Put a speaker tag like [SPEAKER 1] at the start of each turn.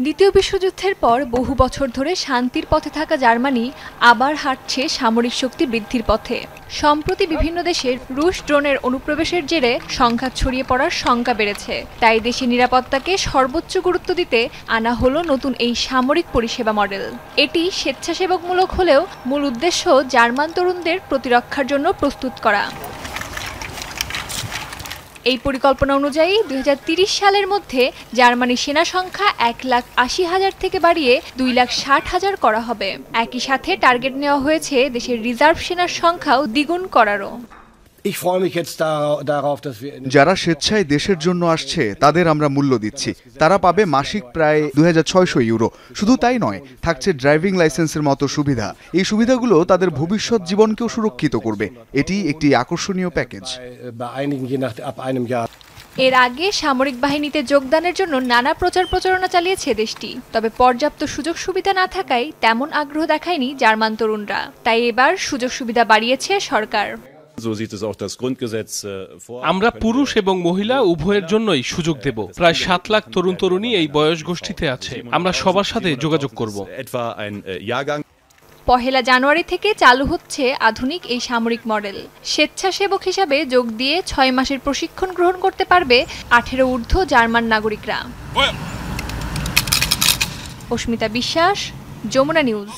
[SPEAKER 1] দ্বিতীয় বিশ্বযুদ্ধের পর বহু বছর ধরে শান্তির পথে থাকা জার্মানি আবার হাঁটছে সামরিক শক্তি বৃদ্ধির পথে। সম্প্রতি বিভিন্ন দেশের রুশ ড্রোনের অনুপ্রবেশের জেরে সংঘাত ছড়িয়ে পড়ার শঙ্কা বেড়েছে। তাই দেশের নিরাপত্তাকে সর্বোচ্চ গুরুত্ব দিতে আনা হলো নতুন এই সামরিক পরিষেবা মডেল। এটি স্বেচ্ছাসেবকমূলক হলেও মূল উদ্দেশ্য জার্মান তরুণদের প্রতিরক্ষার জন্য প্রস্তুত করা। এই পরিকল্পনা অনুযায়ী ২০৩০ সালের মধ্যে জার্মানি সেনা সংখ্যা ১,৮০,০০০ থেকে বাড়িয়ে ২,৬০,০০০ করা হবে। একই সাথে টার্গেট নেওয়া হয়েছে দেশের রিজার্ভ সেনার সংখ্যাও দ্বিগুণ করারও।
[SPEAKER 2] যারা স্বেচ্ছায় দেশের জন্য আসছে তাদের আমরা মূল্য দিচ্ছি। তারা পাবে মাসিক প্রায় ২৬০০ ইউরো। শুধু তাই নয়, থাকছে ড্রাইভিং লাইসেন্সের মতো সুবিধা। এই সুবিধাগুলো তাদের ভবিষ্যৎ জীবনকেও সুরক্ষিত করবে। এটি একটি আকর্ষণীয় প্যাকেজ।
[SPEAKER 1] এর আগে সামরিক বাহিনীতে যোগদানের জন্য নানা প্রচার প্রচারণা চালিয়েছে দেশটি। তবে পর্যাপ্ত সুযোগ সুবিধা না থাকায় তেমন আগ্রহ দেখায়নি জার্মান তরুণরা। তাই এবার সুযোগ সুবিধা বাড়িয়েছে সরকার।
[SPEAKER 3] আমরা পুরুষ এবং মহিলা উভয়ের জন্যই সুযোগ দেব। প্রায় ৭ লাখ তরুণ তরুণী এই বয়স গোষ্ঠীতে আছে। আমরা সবার সাথে যোগাযোগ করব।
[SPEAKER 1] পহেলা জানুয়ারি থেকে চালু হচ্ছে আধুনিক এই সামরিক মডেল। স্বেচ্ছাসেবক হিসাবে যোগ দিয়ে ৬ মাসের প্রশিক্ষণ গ্রহণ করতে পারবে ১৮ ঊর্ধ্ব জার্মান নাগরিকরা। অস্মিতা বিশ্বাস, যমুনা নিউজ।